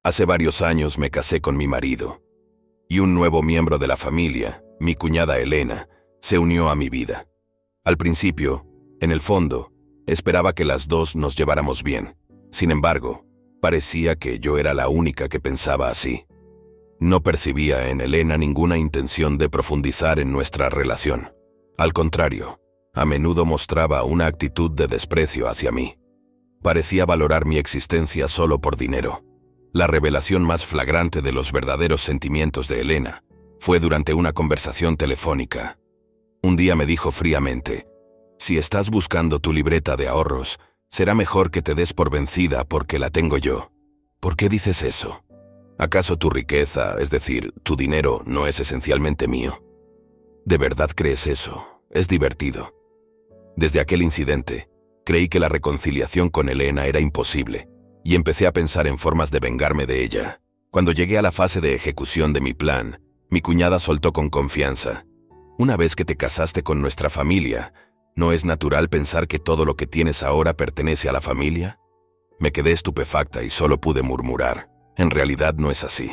Hace varios años me casé con mi marido, y un nuevo miembro de la familia, mi cuñada Elena, se unió a mi vida. Al principio, en el fondo, esperaba que las dos nos lleváramos bien. Sin embargo, parecía que yo era la única que pensaba así. No percibía en Elena ninguna intención de profundizar en nuestra relación. Al contrario, a menudo mostraba una actitud de desprecio hacia mí. Parecía valorar mi existencia solo por dinero. La revelación más flagrante de los verdaderos sentimientos de Elena fue durante una conversación telefónica. Un día me dijo fríamente: «Si estás buscando tu libreta de ahorros, será mejor que te des por vencida porque la tengo yo». «¿Por qué dices eso? ¿Acaso tu riqueza, es decir, tu dinero, no es esencialmente mío?» «¿De verdad crees eso? Es divertido». Desde aquel incidente, creí que la reconciliación con Elena era imposible, y empecé a pensar en formas de vengarme de ella. Cuando llegué a la fase de ejecución de mi plan, mi cuñada soltó con confianza: «Una vez que te casaste con nuestra familia, ¿no es natural pensar que todo lo que tienes ahora pertenece a la familia?». Me quedé estupefacta y solo pude murmurar: «En realidad no es así».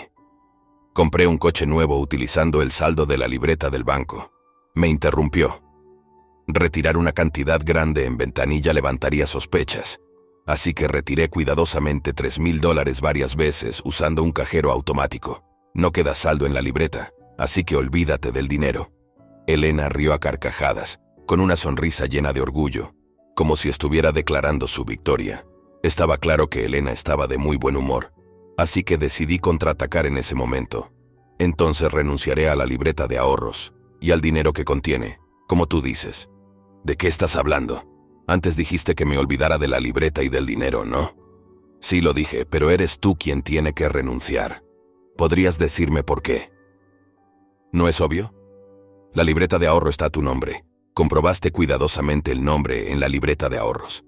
Compré un coche nuevo utilizando el saldo de la libreta del banco. Me interrumpió. Retirar una cantidad grande en ventanilla levantaría sospechas, así que retiré cuidadosamente $3,000 varias veces usando un cajero automático. «No queda saldo en la libreta, así que olvídate del dinero». Elena rió a carcajadas, con una sonrisa llena de orgullo, como si estuviera declarando su victoria. Estaba claro que Elena estaba de muy buen humor, así que decidí contraatacar en ese momento. «Entonces renunciaré a la libreta de ahorros y al dinero que contiene, como tú dices». «¿De qué estás hablando? Antes dijiste que me olvidara de la libreta y del dinero, ¿no?». «Sí, lo dije, pero eres tú quien tiene que renunciar. ¿Podrías decirme por qué?». «¿No es obvio? La libreta de ahorro está a tu nombre. Comprobaste cuidadosamente el nombre en la libreta de ahorros».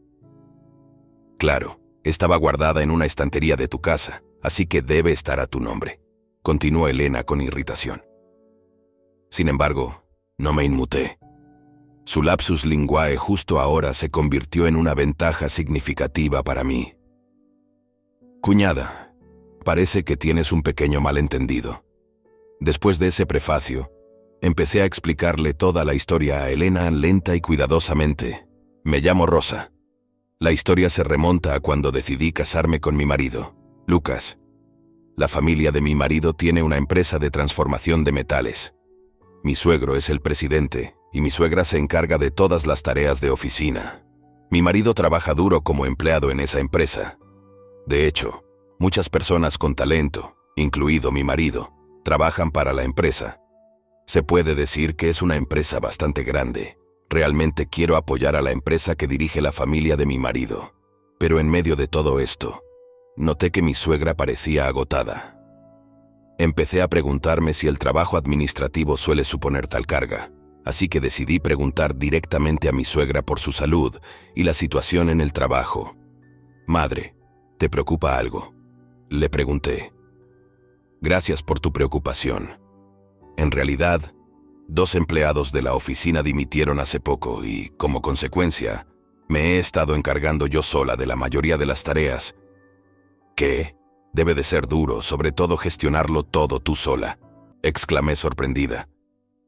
«Claro, estaba guardada en una estantería de tu casa, así que debe estar a tu nombre», continuó Elena con irritación. Sin embargo, no me inmuté. Su lapsus linguae justo ahora se convirtió en una ventaja significativa para mí. «Cuñada, parece que tienes un pequeño malentendido». Después de ese prefacio, empecé a explicarle toda la historia a Elena lenta y cuidadosamente. «Me llamo Rosa. La historia se remonta a cuando decidí casarme con mi marido, Lucas. La familia de mi marido tiene una empresa de transformación de metales. Mi suegro es el presidente y mi suegra se encarga de todas las tareas de oficina. Mi marido trabaja duro como empleado en esa empresa. De hecho, muchas personas con talento, incluido mi marido, trabajan para la empresa. Se puede decir que es una empresa bastante grande. Realmente quiero apoyar a la empresa que dirige la familia de mi marido. Pero en medio de todo esto, noté que mi suegra parecía agotada. Empecé a preguntarme si el trabajo administrativo suele suponer tal carga, así que decidí preguntar directamente a mi suegra por su salud y la situación en el trabajo. «Madre, ¿te preocupa algo?», le pregunté. «Gracias por tu preocupación. En realidad, 2 empleados de la oficina dimitieron hace poco y, como consecuencia, me he estado encargando yo sola de la mayoría de las tareas». «¿Qué? Debe de ser duro, sobre todo gestionarlo todo tú sola», exclamé sorprendida.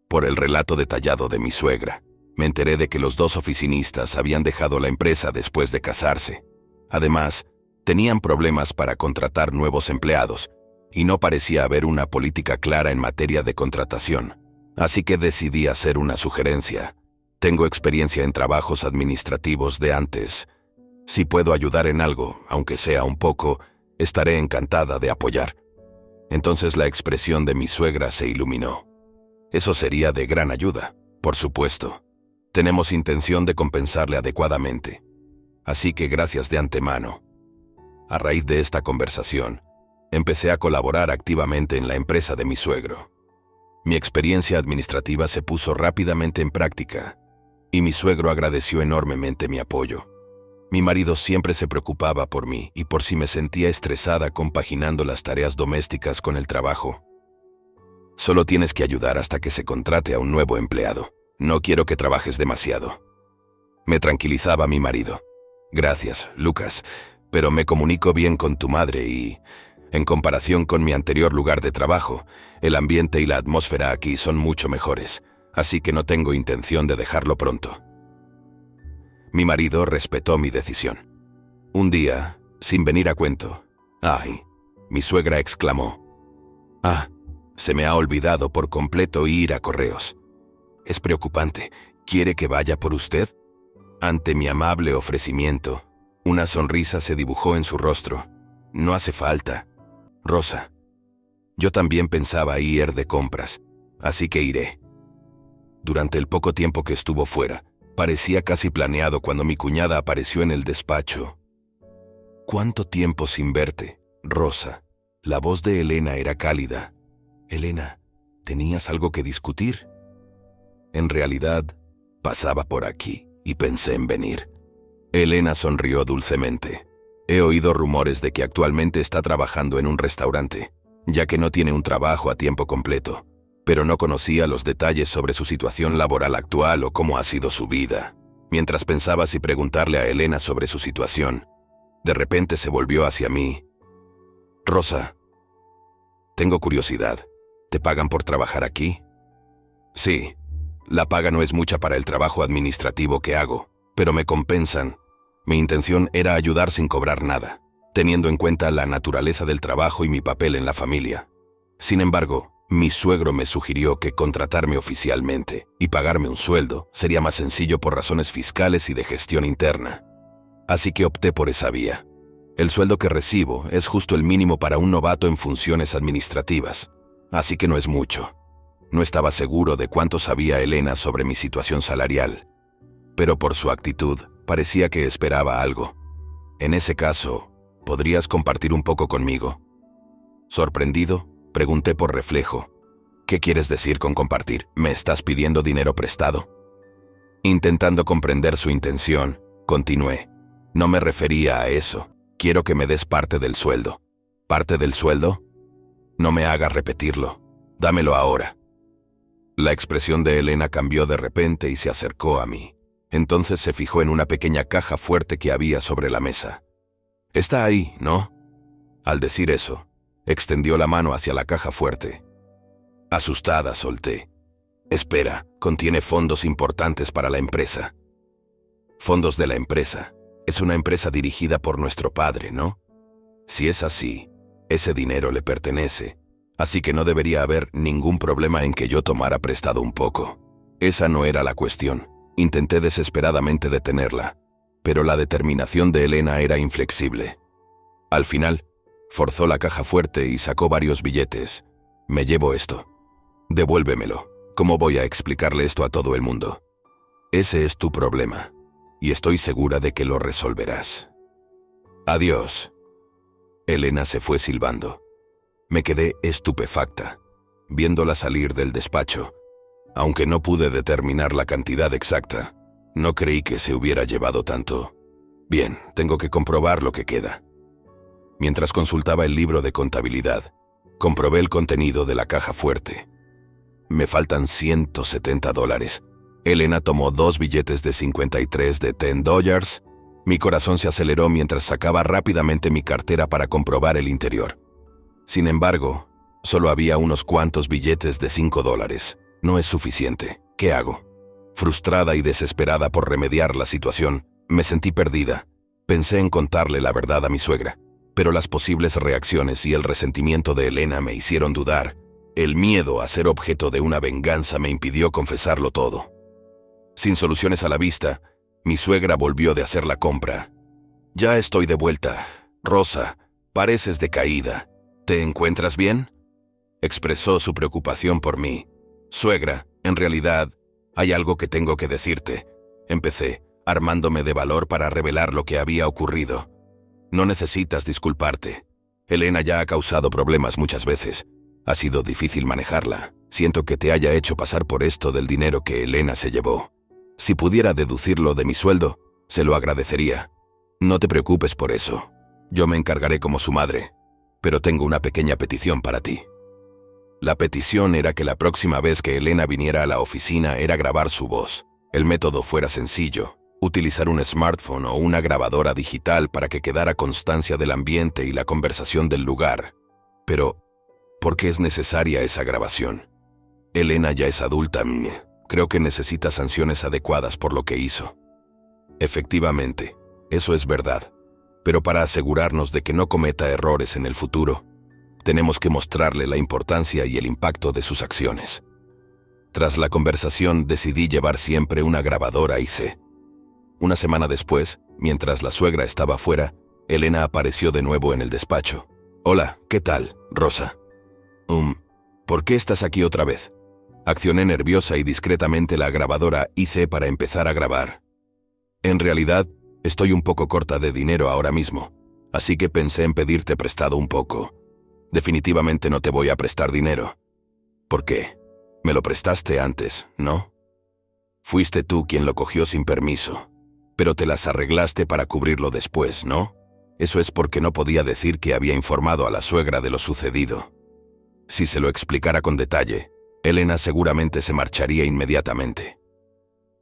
Por el relato detallado de mi suegra, me enteré de que los 2 oficinistas habían dejado la empresa después de casarse. Además, tenían problemas para contratar nuevos empleados, y no parecía haber una política clara en materia de contratación. Así que decidí hacer una sugerencia. «Tengo experiencia en trabajos administrativos de antes. Si puedo ayudar en algo, aunque sea un poco, estaré encantada de apoyar». Entonces la expresión de mi suegra se iluminó. «Eso sería de gran ayuda, por supuesto. Tenemos intención de compensarle adecuadamente. Así que gracias de antemano». A raíz de esta conversación, empecé a colaborar activamente en la empresa de mi suegro. Mi experiencia administrativa se puso rápidamente en práctica, y mi suegro agradeció enormemente mi apoyo. Mi marido siempre se preocupaba por mí y por si me sentía estresada compaginando las tareas domésticas con el trabajo. «Solo tienes que ayudar hasta que se contrate a un nuevo empleado. No quiero que trabajes demasiado», me tranquilizaba mi marido. «Gracias, Lucas, pero me comunico bien con tu madre y En comparación con mi anterior lugar de trabajo, el ambiente y la atmósfera aquí son mucho mejores, así que no tengo intención de dejarlo pronto. Mi marido respetó mi decisión. Un día, sin venir a cuento, ¡ay!, mi suegra exclamó: «Ah, se me ha olvidado por completo ir a correos. Es preocupante. ¿Quiere que vaya por usted?». Ante mi amable ofrecimiento, una sonrisa se dibujó en su rostro. «No hace falta, Rosa. Yo también pensaba ir de compras, así que iré». Durante el poco tiempo que estuvo fuera, parecía casi planeado cuando mi cuñada apareció en el despacho. «¿Cuánto tiempo sin verte, Rosa?». La voz de Elena era cálida. «Elena, ¿tenías algo que discutir?». En realidad, pasaba por aquí y pensé en venir. Elena sonrió dulcemente. «He oído rumores de que actualmente está trabajando en un restaurante, ya que no tiene un trabajo a tiempo completo, pero no conocía los detalles sobre su situación laboral actual o cómo ha sido su vida». Mientras pensaba si preguntarle a Elena sobre su situación, de repente se volvió hacia mí. «Rosa, tengo curiosidad. ¿Te pagan por trabajar aquí?». «Sí. La paga no es mucha para el trabajo administrativo que hago, pero me compensan. Mi intención era ayudar sin cobrar nada, teniendo en cuenta la naturaleza del trabajo y mi papel en la familia. Sin embargo, mi suegro me sugirió que contratarme oficialmente y pagarme un sueldo sería más sencillo por razones fiscales y de gestión interna. Así que opté por esa vía. El sueldo que recibo es justo el mínimo para un novato en funciones administrativas, así que no es mucho. No estaba seguro de cuánto sabía Elena sobre mi situación salarial, pero por su actitud parecía que esperaba algo. «En ese caso, ¿podrías compartir un poco conmigo?». Sorprendido, pregunté por reflejo: «¿Qué quieres decir con compartir? ¿Me estás pidiendo dinero prestado?». Intentando comprender su intención, continué: «No me refería a eso. Quiero que me des parte del sueldo». «¿Parte del sueldo?». «No me hagas repetirlo. Dámelo ahora». La expresión de Elena cambió de repente y se acercó a mí. Entonces se fijó en una pequeña caja fuerte que había sobre la mesa. «Está ahí, ¿no?». Al decir eso, extendió la mano hacia la caja fuerte. Asustada, solté: «Espera, contiene fondos importantes para la empresa». «Fondos de la empresa. Es una empresa dirigida por nuestro padre, ¿no?». «Si es así, ese dinero le pertenece, así que no debería haber ningún problema en que yo tomara prestado un poco». Esa no era la cuestión. Intenté desesperadamente detenerla, pero la determinación de Elena era inflexible. Al final, forzó la caja fuerte y sacó varios billetes. «Me llevo esto». «Devuélvemelo. ¿Cómo voy a explicarle esto a todo el mundo?». «Ese es tu problema, y estoy segura de que lo resolverás. Adiós». Elena se fue silbando. Me quedé estupefacta, viéndola salir del despacho. Aunque no pude determinar la cantidad exacta, no creí que se hubiera llevado tanto. Bien, tengo que comprobar lo que queda. Mientras consultaba el libro de contabilidad, comprobé el contenido de la caja fuerte. Me faltan $170. Elena tomó 2 billetes de 53 de $10. Mi corazón se aceleró mientras sacaba rápidamente mi cartera para comprobar el interior. Sin embargo, solo había unos cuantos billetes de $5. No es suficiente. ¿Qué hago? Frustrada y desesperada por remediar la situación, me sentí perdida. Pensé en contarle la verdad a mi suegra, pero las posibles reacciones y el resentimiento de Elena me hicieron dudar. El miedo a ser objeto de una venganza me impidió confesarlo todo. Sin soluciones a la vista, mi suegra volvió de hacer la compra. «Ya estoy de vuelta. Rosa, pareces decaída. ¿Te encuentras bien?». Expresó su preocupación por mí. «Suegra, en realidad, hay algo que tengo que decirte», empecé, armándome de valor para revelar lo que había ocurrido. «No necesitas disculparte. Elena ya ha causado problemas muchas veces. Ha sido difícil manejarla. Siento que te haya hecho pasar por esto del dinero que Elena se llevó. Si pudiera deducirlo de mi sueldo, se lo agradecería. No te preocupes por eso. Yo me encargaré como su madre. Pero tengo una pequeña petición para ti». La petición era que la próxima vez que Elena viniera a la oficina era grabar su voz. El método fuera sencillo: utilizar un smartphone o una grabadora digital para que quedara constancia del ambiente y la conversación del lugar. Pero, ¿por qué es necesaria esa grabación? Elena ya es adulta. Creo que necesita sanciones adecuadas por lo que hizo. Efectivamente, eso es verdad. Pero para asegurarnos de que no cometa errores en el futuro, tenemos que mostrarle la importancia y el impacto de sus acciones. Tras la conversación, decidí llevar siempre una grabadora IC. Una semana después, mientras la suegra estaba fuera, Elena apareció de nuevo en el despacho. «Hola, ¿qué tal, Rosa?» ¿Por qué estás aquí otra vez?» Accioné nerviosa y discretamente la grabadora IC para empezar a grabar. «En realidad, estoy un poco corta de dinero ahora mismo, así que pensé en pedirte prestado un poco. Definitivamente no te voy a prestar dinero». «¿Por qué? Me lo prestaste antes, ¿no? Fuiste tú quien lo cogió sin permiso, pero te las arreglaste para cubrirlo después, ¿no? Eso es porque no podía decir que había informado a la suegra de lo sucedido. Si se lo explicara con detalle, Elena seguramente se marcharía inmediatamente.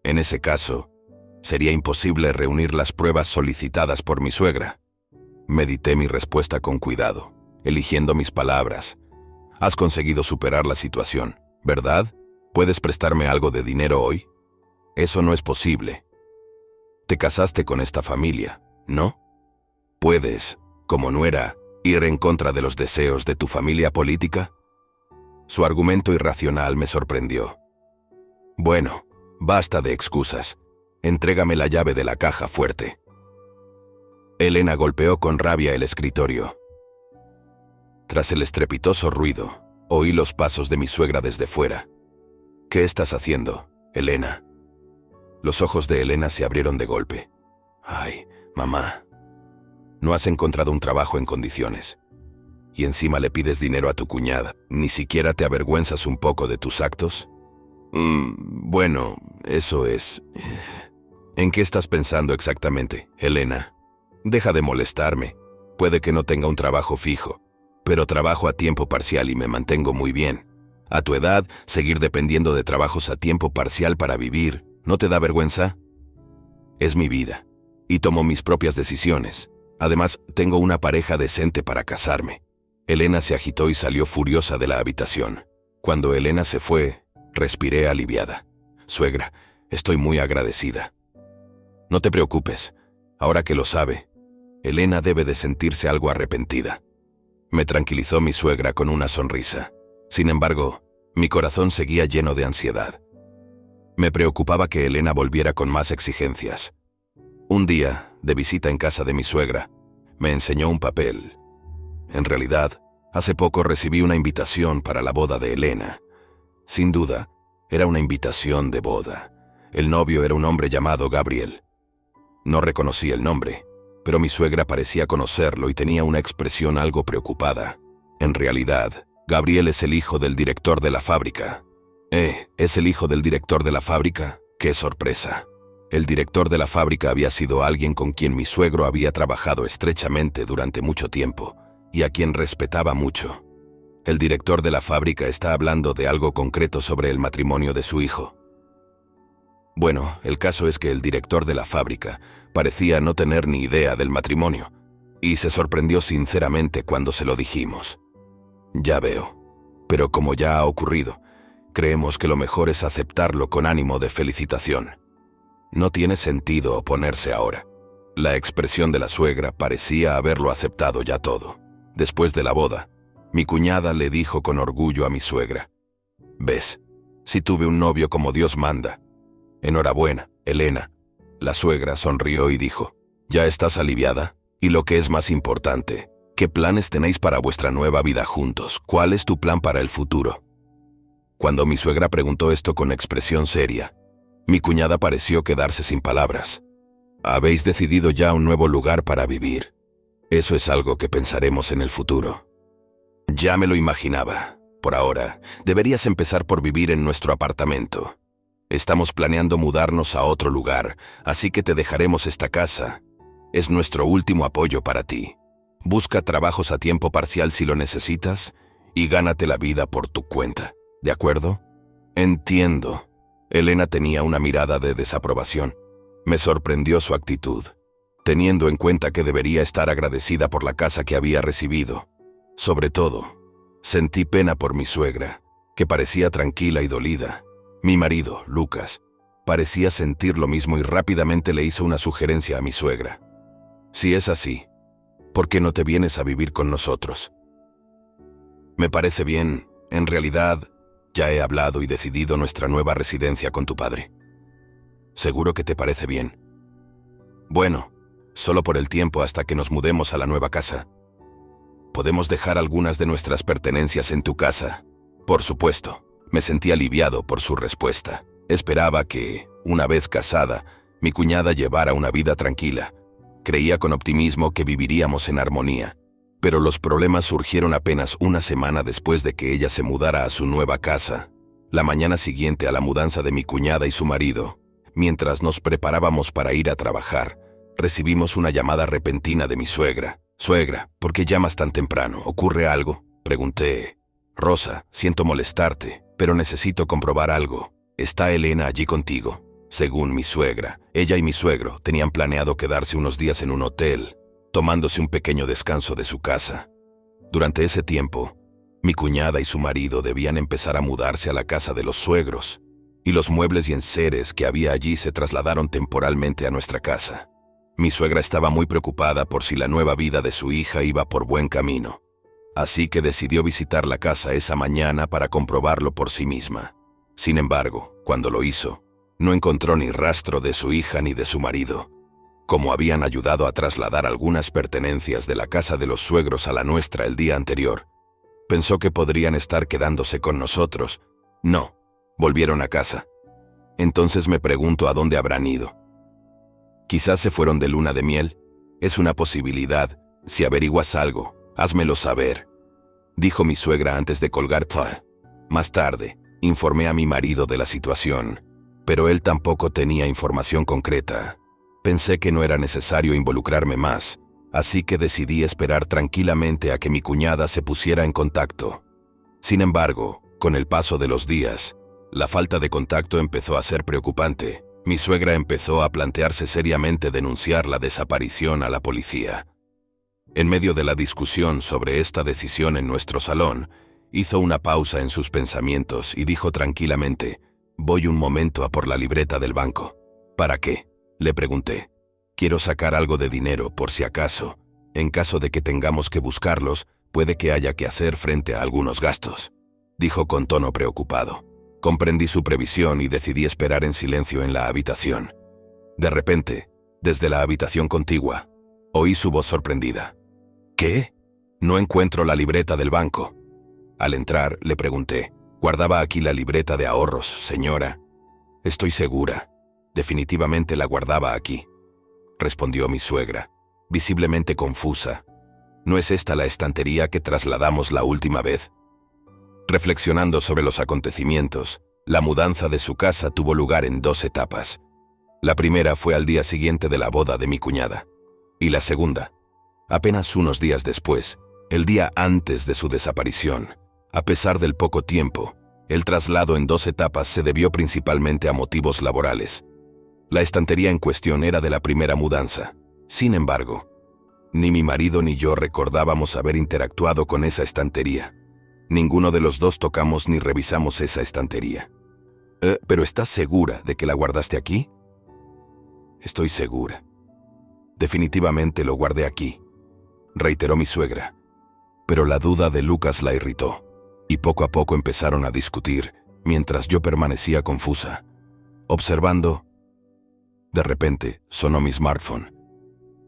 En ese caso, sería imposible reunir las pruebas solicitadas por mi suegra». Medité mi respuesta con cuidado, eligiendo mis palabras. «Has conseguido superar la situación, ¿verdad? ¿Puedes prestarme algo de dinero hoy?» «Eso no es posible. Te casaste con esta familia, ¿no? ¿Puedes, como nuera, ir en contra de los deseos de tu familia política?» Su argumento irracional me sorprendió. «Bueno, basta de excusas. Entrégame la llave de la caja fuerte». Elena golpeó con rabia el escritorio. Tras el estrepitoso ruido, oí los pasos de mi suegra desde fuera. «¿Qué estás haciendo, Elena?» Los ojos de Elena se abrieron de golpe. «Ay, mamá, no has encontrado un trabajo en condiciones. Y encima le pides dinero a tu cuñada. ¿Ni siquiera te avergüenzas un poco de tus actos?» Bueno, eso es... ¿En qué estás pensando exactamente, Elena? Deja de molestarme. Puede que no tenga un trabajo fijo, pero trabajo a tiempo parcial y me mantengo muy bien. A tu edad, seguir dependiendo de trabajos a tiempo parcial para vivir, ¿no te da vergüenza? Es mi vida, y tomo mis propias decisiones. Además, tengo una pareja decente para casarme. Elena se agitó y salió furiosa de la habitación. Cuando Elena se fue, respiré aliviada. «Suegra, estoy muy agradecida». «No te preocupes, ahora que lo sabe, Elena debe de sentirse algo arrepentida». Me tranquilizó mi suegra con una sonrisa. Sin embargo, mi corazón seguía lleno de ansiedad. Me preocupaba que Elena volviera con más exigencias. Un día, de visita en casa de mi suegra, me enseñó un papel. En realidad, hace poco recibí una invitación para la boda de Elena. Sin duda, era una invitación de boda. El novio era un hombre llamado Gabriel. No reconocí el nombre, pero mi suegra parecía conocerlo y tenía una expresión algo preocupada. En realidad, Gabriel es el hijo del director de la fábrica. ¿Es el hijo del director de la fábrica? ¡Qué sorpresa! El director de la fábrica había sido alguien con quien mi suegro había trabajado estrechamente durante mucho tiempo y a quien respetaba mucho. El director de la fábrica está hablando de algo concreto sobre el matrimonio de su hijo. Bueno, el caso es que el director de la fábrica parecía no tener ni idea del matrimonio, y se sorprendió sinceramente cuando se lo dijimos. Ya veo, pero como ya ha ocurrido, creemos que lo mejor es aceptarlo con ánimo de felicitación. No tiene sentido oponerse ahora. La expresión de la suegra parecía haberlo aceptado ya todo. Después de la boda, mi cuñada le dijo con orgullo a mi suegra: «¿Ves? Si tuve un novio como Dios manda». «Enhorabuena, Elena». La suegra sonrió y dijo: «¿Ya estás aliviada? Y lo que es más importante, ¿qué planes tenéis para vuestra nueva vida juntos? ¿Cuál es tu plan para el futuro?». Cuando mi suegra preguntó esto con expresión seria, mi cuñada pareció quedarse sin palabras. «¿Habéis decidido ya un nuevo lugar para vivir? Eso es algo que pensaremos en el futuro». «Ya me lo imaginaba. Por ahora, deberías empezar por vivir en nuestro apartamento. Estamos planeando mudarnos a otro lugar, así que te dejaremos esta casa. Es nuestro último apoyo para ti. Busca trabajos a tiempo parcial si lo necesitas y gánate la vida por tu cuenta. ¿De acuerdo?». «Entiendo». Elena tenía una mirada de desaprobación. Me sorprendió su actitud, teniendo en cuenta que debería estar agradecida por la casa que había recibido. Sobre todo, sentí pena por mi suegra, que parecía tranquila y dolida. Mi marido, Lucas, parecía sentir lo mismo y rápidamente le hizo una sugerencia a mi suegra. Si es así, ¿por qué no te vienes a vivir con nosotros? Me parece bien. En realidad, ya he hablado y decidido nuestra nueva residencia con tu padre. ¿Seguro que te parece bien? Bueno, solo por el tiempo hasta que nos mudemos a la nueva casa. ¿Podemos dejar algunas de nuestras pertenencias en tu casa? Por supuesto. Me sentí aliviado por su respuesta. Esperaba que, una vez casada, mi cuñada llevara una vida tranquila. Creía con optimismo que viviríamos en armonía. Pero los problemas surgieron apenas una semana después de que ella se mudara a su nueva casa. La mañana siguiente a la mudanza de mi cuñada y su marido, mientras nos preparábamos para ir a trabajar, recibimos una llamada repentina de mi suegra. «Suegra, ¿por qué llamas tan temprano? ¿Ocurre algo?», pregunté. «Rosa, siento molestarte, pero necesito comprobar algo. ¿Está Elena allí contigo?». Según mi suegra, ella y mi suegro tenían planeado quedarse unos días en un hotel, tomándose un pequeño descanso de su casa. Durante ese tiempo, mi cuñada y su marido debían empezar a mudarse a la casa de los suegros, y los muebles y enseres que había allí se trasladaron temporalmente a nuestra casa. Mi suegra estaba muy preocupada por si la nueva vida de su hija iba por buen camino, así que decidió visitar la casa esa mañana para comprobarlo por sí misma. Sin embargo, cuando lo hizo, no encontró ni rastro de su hija ni de su marido. Como habían ayudado a trasladar algunas pertenencias de la casa de los suegros a la nuestra el día anterior, pensó que podrían estar quedándose con nosotros. No, volvieron a casa. Entonces me pregunto a dónde habrán ido. Quizás se fueron de luna de miel. Es una posibilidad. Si averiguas algo, házmelo saber, dijo mi suegra antes de colgar. Más tarde, informé a mi marido de la situación, pero él tampoco tenía información concreta. Pensé que no era necesario involucrarme más, así que decidí esperar tranquilamente a que mi cuñada se pusiera en contacto. Sin embargo, con el paso de los días, la falta de contacto empezó a ser preocupante. Mi suegra empezó a plantearse seriamente denunciar la desaparición a la policía. En medio de la discusión sobre esta decisión en nuestro salón, hizo una pausa en sus pensamientos y dijo tranquilamente: «Voy un momento a por la libreta del banco». «¿Para qué?», le pregunté. «Quiero sacar algo de dinero por si acaso. En caso de que tengamos que buscarlos, puede que haya que hacer frente a algunos gastos», dijo con tono preocupado. Comprendí su previsión y decidí esperar en silencio en la habitación. De repente, desde la habitación contigua, oí su voz sorprendida. «¿Qué? No encuentro la libreta del banco». Al entrar, le pregunté: «¿Guardaba aquí la libreta de ahorros, señora?». «Estoy segura. Definitivamente la guardaba aquí», respondió mi suegra, visiblemente confusa. «¿No es esta la estantería que trasladamos la última vez?». Reflexionando sobre los acontecimientos, la mudanza de su casa tuvo lugar en 2 etapas. La primera fue al día siguiente de la boda de mi cuñada, y la segunda, apenas unos días después, el día antes de su desaparición. A pesar del poco tiempo, el traslado en 2 etapas se debió principalmente a motivos laborales. La estantería en cuestión era de la primera mudanza. Sin embargo, ni mi marido ni yo recordábamos haber interactuado con esa estantería. Ninguno de los dos tocamos ni revisamos esa estantería. ¿Pero estás segura de que la guardaste aquí? Estoy segura. Definitivamente lo guardé aquí, reiteró mi suegra. Pero la duda de Lucas la irritó, y poco a poco empezaron a discutir, mientras yo permanecía confusa, observando. De repente, sonó mi smartphone.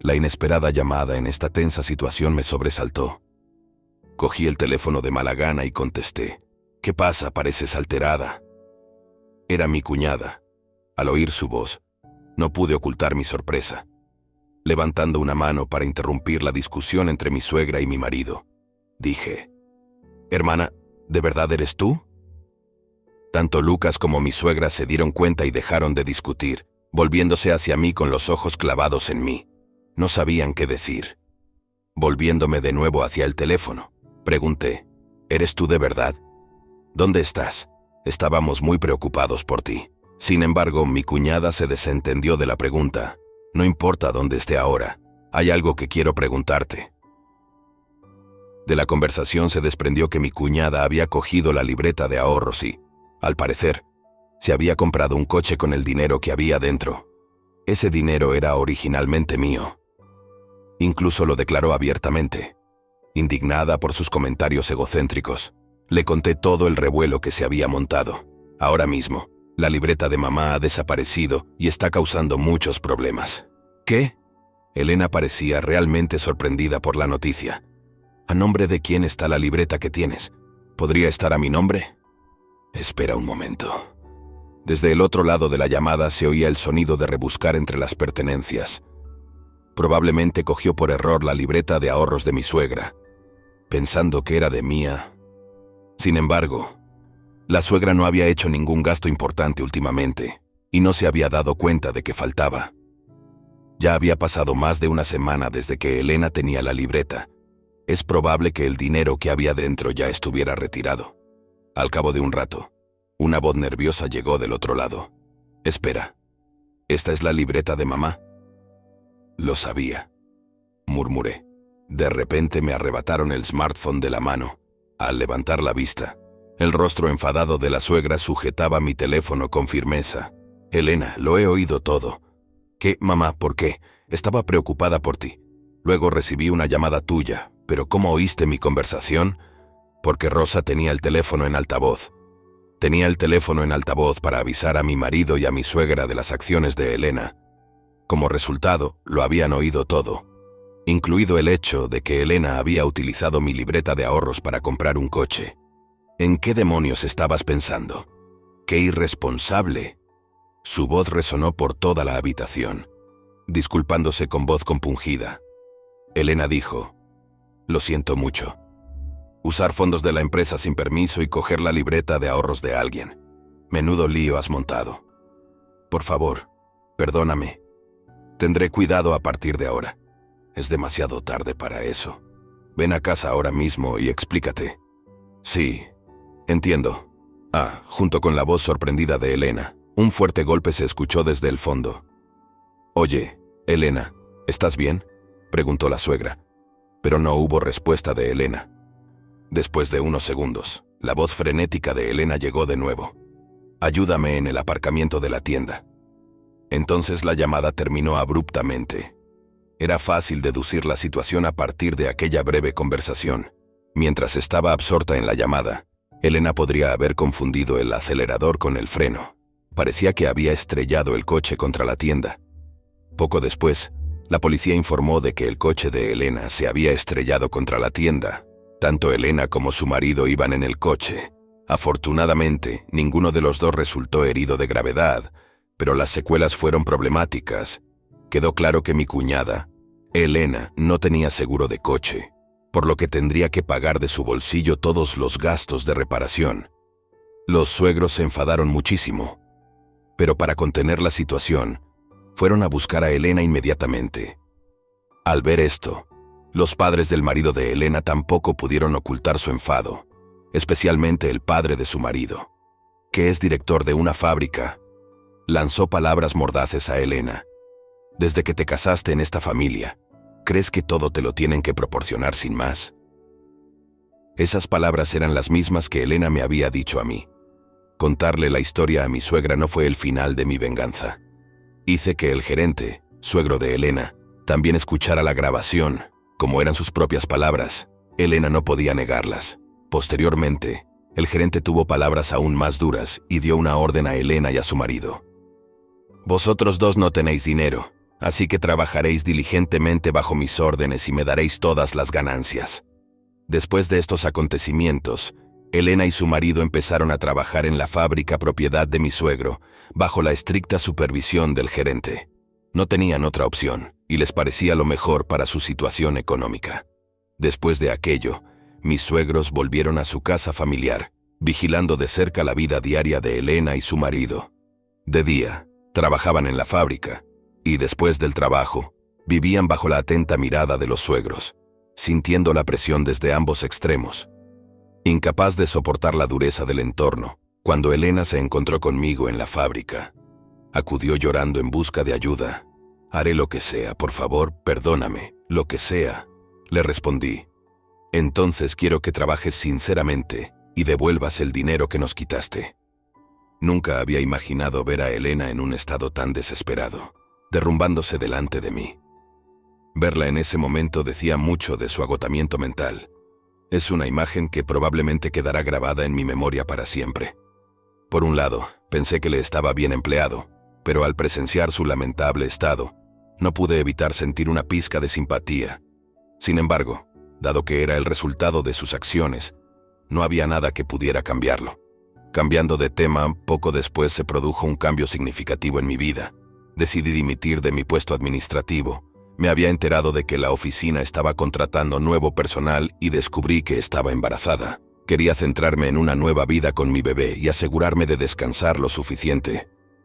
La inesperada llamada en esta tensa situación me sobresaltó. Cogí el teléfono de mala gana y contesté. «¿Qué pasa? Pareces alterada». Era mi cuñada. Al oír su voz, no pude ocultar mi sorpresa. Levantando una mano para interrumpir la discusión entre mi suegra y mi marido, dije: «Hermana, ¿de verdad eres tú?». Tanto Lucas como mi suegra se dieron cuenta y dejaron de discutir, volviéndose hacia mí con los ojos clavados en mí. No sabían qué decir. Volviéndome de nuevo hacia el teléfono, pregunté: «¿Eres tú de verdad? ¿Dónde estás? Estábamos muy preocupados por ti». Sin embargo, mi cuñada se desentendió de la pregunta. «No importa dónde esté ahora, hay algo que quiero preguntarte». De la conversación se desprendió que mi cuñada había cogido la libreta de ahorros y, al parecer, se había comprado un coche con el dinero que había dentro. Ese dinero era originalmente mío. Incluso lo declaró abiertamente. Indignada por sus comentarios egocéntricos, le conté todo el revuelo que se había montado. Ahora mismo, la libreta de mamá ha desaparecido y está causando muchos problemas. ¿Qué? Elena parecía realmente sorprendida por la noticia. ¿A nombre de quién está la libreta que tienes? ¿Podría estar a mi nombre? Espera un momento. Desde el otro lado de la llamada se oía el sonido de rebuscar entre las pertenencias. Probablemente cogió por error la libreta de ahorros de mi suegra, pensando que era de mía. Sin embargo, la suegra no había hecho ningún gasto importante últimamente y no se había dado cuenta de que faltaba. Ya había pasado más de una semana desde que Elena tenía la libreta. Es probable que el dinero que había dentro ya estuviera retirado. Al cabo de un rato, una voz nerviosa llegó del otro lado. «Espera, ¿esta es la libreta de mamá?» «Lo sabía», murmuré. De repente me arrebataron el smartphone de la mano. Al levantar la vista, el rostro enfadado de la suegra sujetaba mi teléfono con firmeza. «Elena, lo he oído todo». «¿Qué, mamá? ¿Por qué? Estaba preocupada por ti. Luego recibí una llamada tuya, pero ¿cómo oíste mi conversación?» «Porque Rosa tenía el teléfono en altavoz. Tenía el teléfono en altavoz para avisar a mi marido y a mi suegra de las acciones de Elena. Como resultado, lo habían oído todo, incluido el hecho de que Elena había utilizado mi libreta de ahorros para comprar un coche. ¿En qué demonios estabas pensando? ¡Qué irresponsable!» Su voz resonó por toda la habitación, disculpándose con voz compungida. Elena dijo: «Lo siento mucho. Usar fondos de la empresa sin permiso y coger la libreta de ahorros de alguien. Menudo lío has montado. Por favor, perdóname. Tendré cuidado a partir de ahora. Es demasiado tarde para eso. Ven a casa ahora mismo y explícate». «Sí, entiendo». Junto con la voz sorprendida de Elena, un fuerte golpe se escuchó desde el fondo. «Oye, Elena, ¿estás bien?», preguntó la suegra, pero no hubo respuesta de Elena. Después de unos segundos, la voz frenética de Elena llegó de nuevo. «Ayúdame en el aparcamiento de la tienda». Entonces la llamada terminó abruptamente. Era fácil deducir la situación a partir de aquella breve conversación. Mientras estaba absorta en la llamada, Elena podría haber confundido el acelerador con el freno. Parecía que había estrellado el coche contra la tienda. Poco después, la policía informó de que el coche de Elena se había estrellado contra la tienda. Tanto Elena como su marido iban en el coche. Afortunadamente, ninguno de los dos resultó herido de gravedad, pero las secuelas fueron problemáticas. Quedó claro que mi cuñada, Elena, no tenía seguro de coche, por lo que tendría que pagar de su bolsillo todos los gastos de reparación. Los suegros se enfadaron muchísimo, pero para contener la situación, fueron a buscar a Elena inmediatamente. Al ver esto, los padres del marido de Elena tampoco pudieron ocultar su enfado, especialmente el padre de su marido, que es director de una fábrica. Lanzó palabras mordaces a Elena. «Desde que te casaste en esta familia, ¿crees que todo te lo tienen que proporcionar sin más?». Esas palabras eran las mismas que Elena me había dicho a mí. Contarle la historia a mi suegra no fue el final de mi venganza. Hice que el gerente, suegro de Elena, también escuchara la grabación. Como eran sus propias palabras, Elena no podía negarlas. Posteriormente, el gerente tuvo palabras aún más duras y dio una orden a Elena y a su marido. «Vosotros dos no tenéis dinero, así que trabajaréis diligentemente bajo mis órdenes y me daréis todas las ganancias». Después de estos acontecimientos, Elena y su marido empezaron a trabajar en la fábrica propiedad de mi suegro, bajo la estricta supervisión del gerente. No tenían otra opción, y les parecía lo mejor para su situación económica. Después de aquello, mis suegros volvieron a su casa familiar, vigilando de cerca la vida diaria de Elena y su marido. De día, trabajaban en la fábrica, y después del trabajo, vivían bajo la atenta mirada de los suegros, sintiendo la presión desde ambos extremos. Incapaz de soportar la dureza del entorno, cuando Elena se encontró conmigo en la fábrica, acudió llorando en busca de ayuda. «Haré lo que sea, por favor, perdóname, lo que sea», le respondí. Entonces quiero que trabajes sinceramente y devuelvas el dinero que nos quitaste. Nunca había imaginado ver a Elena en un estado tan desesperado, derrumbándose delante de mí. Verla en ese momento decía mucho de su agotamiento mental. Es una imagen que probablemente quedará grabada en mi memoria para siempre. Por un lado, pensé que le estaba bien empleado, pero al presenciar su lamentable estado, no pude evitar sentir una pizca de simpatía. Sin embargo, dado que era el resultado de sus acciones, no había nada que pudiera cambiarlo. Cambiando de tema, poco después se produjo un cambio significativo en mi vida. Decidí dimitir de mi puesto administrativo. Me había enterado de que la oficina estaba contratando nuevo personal y descubrí que estaba embarazada. Quería centrarme en una nueva vida con mi bebé y asegurarme de descansar lo suficiente.